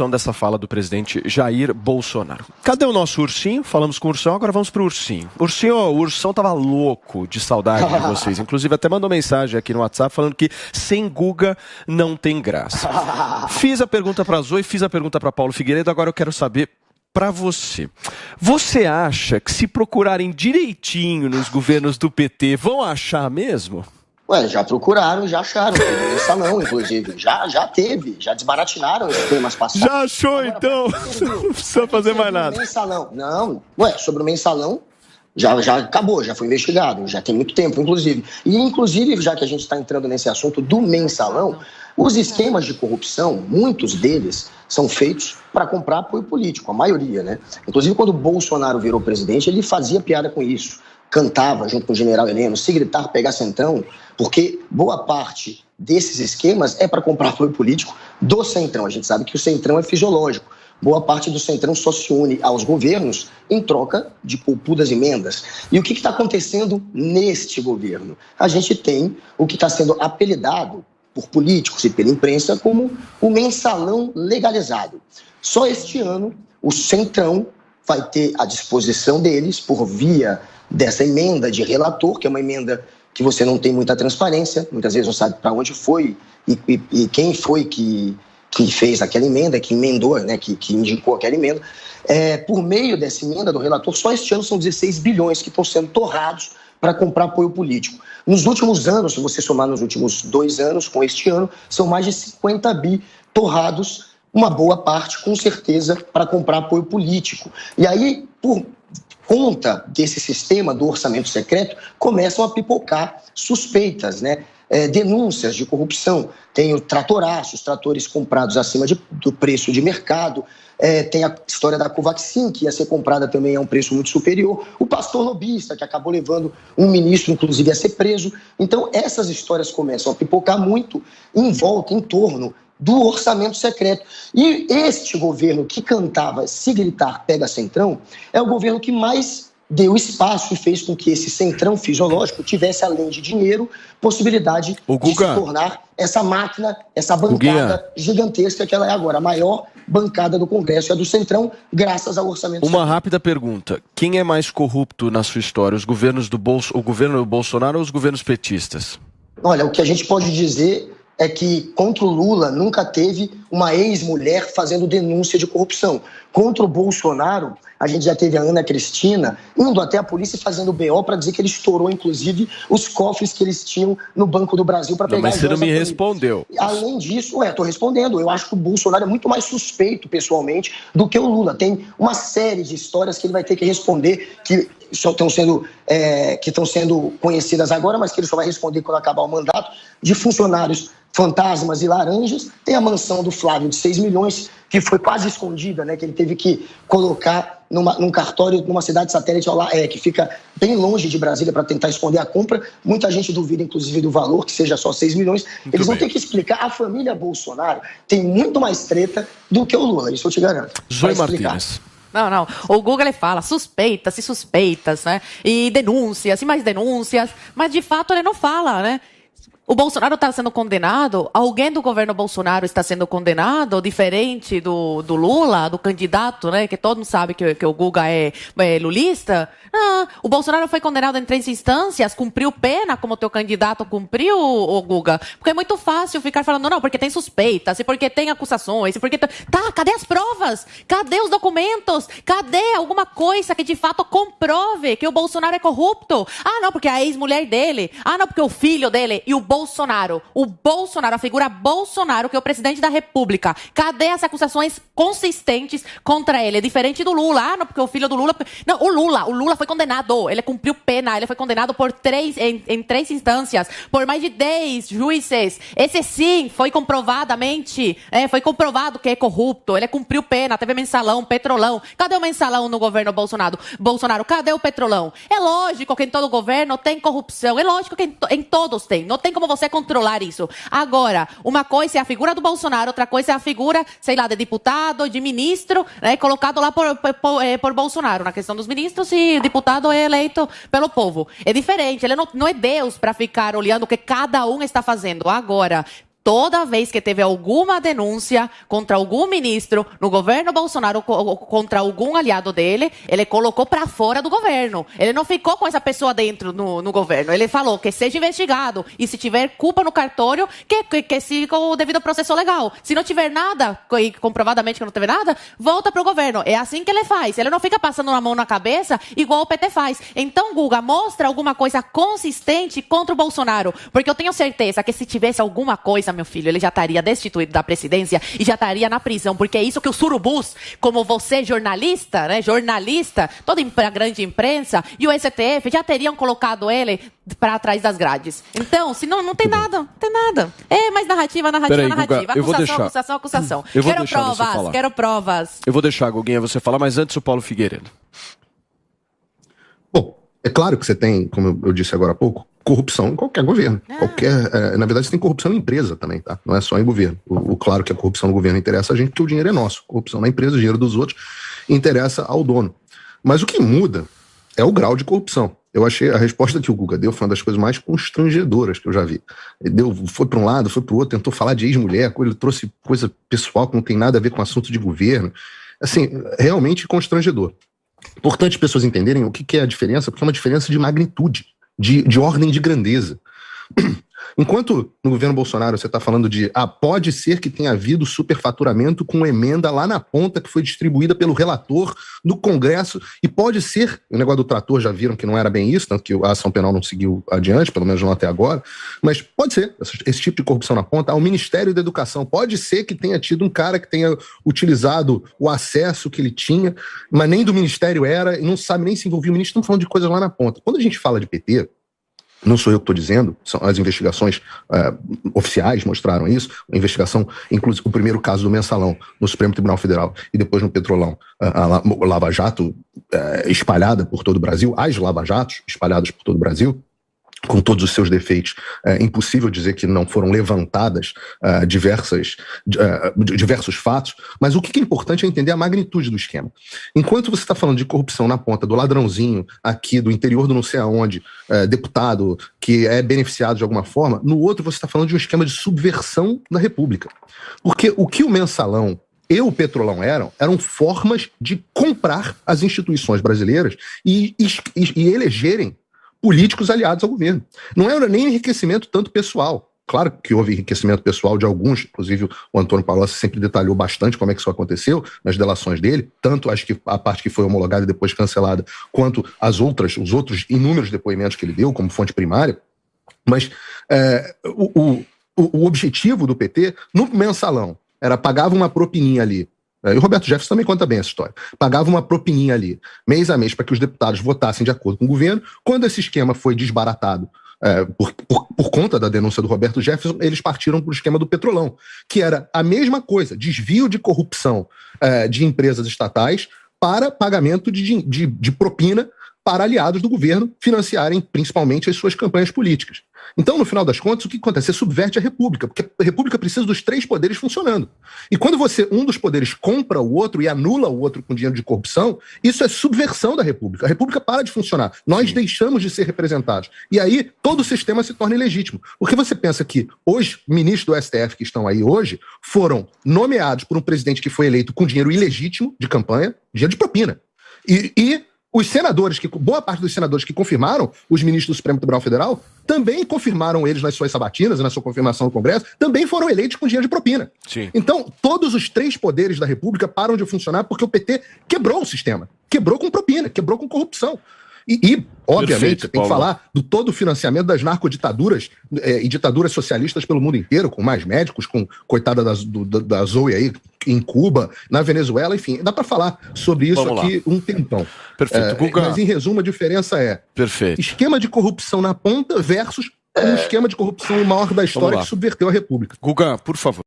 repercussão dessa fala do presidente Jair Bolsonaro. Cadê o nosso ursinho? Falamos com o Ursão, agora vamos pro Ursinho. Ursinho, o Ursão tava louco de saudade de vocês. Inclusive até mandou mensagem aqui no WhatsApp falando que sem Guga não tem graça. Fiz a pergunta para a Zoe, fiz a pergunta para Paulo Figueiredo, agora eu quero saber para você. Você acha que se procurarem direitinho nos governos do PT, vão achar mesmo? Ué, já procuraram, já acharam. No mensalão, inclusive. Já teve, já desbaratinaram os temas passados. Já achou, agora, então? Não precisa fazer mais nada. Mensalão. Não, sobre o mensalão, já acabou, já foi investigado, já tem muito tempo, inclusive. E, inclusive, já que a gente está entrando nesse assunto do mensalão, os esquemas de corrupção, muitos deles são feitos para comprar apoio político, a maioria, né? Inclusive, quando o Bolsonaro virou presidente, ele fazia piada com isso. Cantava junto com o general Heleno, se gritar, pegar centrão, porque boa parte desses esquemas é para comprar apoio político do centrão. A gente sabe que o centrão é fisiológico. Boa parte do centrão só se une aos governos em troca de poupudas emendas. E o que está acontecendo neste governo? A gente tem o que está sendo apelidado por políticos e pela imprensa como o mensalão legalizado. Só este ano, o centrão vai ter à disposição deles, por via dessa emenda de relator, que é uma emenda que você não tem muita transparência, muitas vezes não sabe para onde foi e quem foi que fez aquela emenda, que emendou, né, que indicou aquela emenda. Por meio dessa emenda do relator, só este ano são 16 bilhões que estão sendo torrados para comprar apoio político. Nos últimos anos, se você somar nos últimos 2 anos com este ano, são mais de 50 bi torrados, uma boa parte, com certeza, para comprar apoio político. E aí, por conta desse sistema do orçamento secreto, começam a pipocar suspeitas, né? Denúncias de corrupção. Tem o tratoraço, os tratores comprados acima do preço de mercado. Tem a história da Covaxin, que ia ser comprada também a um preço muito superior. O pastor lobista, que acabou levando um ministro, inclusive, a ser preso. Então, essas histórias começam a pipocar muito em volta, em torno do orçamento secreto. E este governo que cantava "se gritar, pega centrão", é o governo que mais deu espaço e fez com que esse centrão fisiológico tivesse, além de dinheiro, possibilidade de se tornar essa máquina, essa bancada gigantesca que ela é agora. A maior bancada do Congresso é do centrão, graças ao orçamento secreto. Uma rápida pergunta. Quem é mais corrupto na sua história? O governo do Bolsonaro ou os governos petistas? Olha, o que a gente pode dizer é que contra o Lula nunca teve uma ex-mulher fazendo denúncia de corrupção. Contra o Bolsonaro, a gente já teve a Ana Cristina indo até a polícia fazendo BO para dizer que ele estourou, inclusive, os cofres que eles tinham no Banco do Brasil para pegar... Mas você não me respondeu. Além disso, estou respondendo. Eu acho que o Bolsonaro é muito mais suspeito, pessoalmente, do que o Lula. Tem uma série de histórias que ele vai ter que responder, que estão sendo conhecidas agora, mas que ele só vai responder quando acabar o mandato, de funcionários fantasmas e laranjas. Tem a mansão do Flávio de 6 milhões, que foi quase escondida, né? Que ele teve que colocar num cartório, numa cidade satélite que fica bem longe de Brasília para tentar esconder a compra. Muita gente duvida, inclusive, do valor, que seja só 6 milhões. Eles vão ter que explicar. A família Bolsonaro tem muito mais treta do que o Lula, isso eu te garanto. Zoe Martins. Não. O Google ele fala suspeitas e suspeitas, né? E denúncias, e mais denúncias. Mas, de fato, ele não fala, né? O Bolsonaro está sendo condenado? Alguém do governo Bolsonaro está sendo condenado? Diferente do Lula, do candidato, né? Que todo mundo sabe que o Guga é lulista. O Bolsonaro foi condenado em 3 instâncias, cumpriu pena como o teu candidato cumpriu, o Guga. Porque é muito fácil ficar falando, não, porque tem suspeitas, e porque tem acusações, e porque... Tá, cadê as provas? Cadê os documentos? Cadê alguma coisa que de fato comprove que o Bolsonaro é corrupto? Não, porque a ex-mulher dele. Não, porque o filho dele. E o Bolsonaro, a figura Bolsonaro, que é o presidente da República. Cadê as acusações consistentes contra ele? É diferente do Lula. Não, porque o filho do Lula... Não, o Lula foi condenado. Ele cumpriu pena. Ele foi condenado em 3 instâncias, por mais de 10 juízes. Esse sim foi comprovadamente, foi comprovado que é corrupto. Ele cumpriu pena. Teve mensalão, petrolão. Cadê o mensalão no governo Bolsonaro? Cadê o petrolão? É lógico que em todo governo tem corrupção. É lógico que em todos tem. Não tem como você controlar isso. Agora, uma coisa é a figura do Bolsonaro, outra coisa é a figura, sei lá, de deputado, de ministro, né, colocado lá por Bolsonaro. Na questão dos ministros, e deputado é eleito pelo povo. É diferente. Ele não é Deus para ficar olhando o que cada um está fazendo. Agora, Toda vez que teve alguma denúncia contra algum ministro no governo Bolsonaro, contra algum aliado dele, ele colocou para fora do governo. Ele não ficou com essa pessoa dentro no governo. Ele falou que seja investigado e se tiver culpa no cartório, que siga o devido processo legal. Se não tiver nada, e comprovadamente que não teve nada, volta para o governo. É assim que ele faz. Ele não fica passando a mão na cabeça igual o PT faz. Então, Guga, mostra alguma coisa consistente contra o Bolsonaro. Porque eu tenho certeza que se tivesse alguma coisa, meu filho, ele já estaria destituído da presidência e já estaria na prisão, porque é isso que os surubus, como você, jornalista, né, toda a grande imprensa e o STF já teriam colocado ele para trás das grades. Então, se não tem nada, É mais narrativa. Peraí, Guga, eu vou deixar. Acusação. Eu vou deixar você falar. Quero provas. Eu vou deixar, Guguinha, você falar, mas antes o Paulo Figueiredo. Bom, é claro que você tem, como eu disse agora há pouco, corrupção em qualquer governo. Na verdade, você tem corrupção em empresa também, tá? Não é só em governo. Claro que a corrupção no governo interessa a gente porque o dinheiro é nosso. Corrupção na empresa, o dinheiro dos outros, interessa ao dono. Mas o que muda é o grau de corrupção. Eu achei a resposta que o Guga deu foi uma das coisas mais constrangedoras que eu já vi. Ele foi para um lado, foi para o outro, tentou falar de ex-mulher, ele trouxe coisa pessoal que não tem nada a ver com assunto de governo. Assim, realmente constrangedor. Importante as pessoas entenderem o que é a diferença, porque é uma diferença de magnitude, de ordem de grandeza. Enquanto no governo Bolsonaro você está falando de pode ser que tenha havido superfaturamento com emenda lá na ponta que foi distribuída pelo relator do Congresso, e pode ser, o negócio do trator já viram que não era bem isso, tanto que a ação penal não seguiu adiante, pelo menos não até agora, mas pode ser esse tipo de corrupção na ponta. O Ministério da Educação pode ser que tenha tido um cara que tenha utilizado o acesso que ele tinha, mas nem do Ministério era, e não sabe nem se envolvia o ministro. Estamos falando de coisas lá na ponta. Quando a gente fala de PT, não sou eu que estou dizendo, são as investigações oficiais mostraram isso, a investigação, inclusive o primeiro caso do Mensalão no Supremo Tribunal Federal e depois no Petrolão, a Lava Jato espalhada por todo o Brasil, as Lava Jatos espalhadas por todo o Brasil, com todos os seus defeitos, é impossível dizer que não foram levantadas diversos fatos, mas o que é importante é entender a magnitude do esquema. Enquanto você está falando de corrupção na ponta, do ladrãozinho aqui, do interior do não sei aonde, deputado que é beneficiado de alguma forma, no outro você está falando de um esquema de subversão da República. Porque o que o Mensalão e o Petrolão eram formas de comprar as instituições brasileiras e elegerem políticos aliados ao governo. Não era nem enriquecimento tanto pessoal. Claro que houve enriquecimento pessoal de alguns, inclusive o Antônio Palocci sempre detalhou bastante como é que isso aconteceu nas delações dele, tanto acho que a parte que foi homologada e depois cancelada, quanto os outros inúmeros depoimentos que ele deu como fonte primária. Mas o objetivo do PT, no Mensalão, era pagava uma propininha ali. E o Roberto Jefferson também conta bem essa história. Pagava uma propininha ali, mês a mês, para que os deputados votassem de acordo com o governo. Quando esse esquema foi desbaratado por conta da denúncia do Roberto Jefferson, eles partiram para o esquema do Petrolão, que era a mesma coisa, desvio de corrupção de empresas estatais para pagamento de propina para aliados do governo financiarem principalmente as suas campanhas políticas. Então, no final das contas, o que acontece? Você subverte a República, porque a República precisa dos três poderes funcionando. E quando um dos poderes compra o outro e anula o outro com dinheiro de corrupção, isso é subversão da República. A República para de funcionar. Nós deixamos de ser representados. E aí, todo o sistema se torna ilegítimo. Porque você pensa que os ministros do STF que estão aí hoje foram nomeados por um presidente que foi eleito com dinheiro ilegítimo de campanha, dinheiro de propina. E os senadores, boa parte dos senadores que confirmaram os ministros do Supremo Tribunal Federal, também confirmaram eles nas suas sabatinas e na sua confirmação no Congresso, também foram eleitos com dinheiro de propina. Sim. Então, todos os três poderes da República param de funcionar porque o PT quebrou o sistema. Quebrou com propina, quebrou com corrupção. E obviamente, tem que falar do todo o financiamento das narcoditaduras e ditaduras socialistas pelo mundo inteiro, com mais médicos, com coitada da Zoe aí, em Cuba, na Venezuela, enfim. Dá para falar sobre isso aqui um tempão. Perfeito. Guga. Mas, em resumo, a diferença é esquema de corrupção na ponta versus um esquema de corrupção maior da história que subverteu a República. Guga, por favor.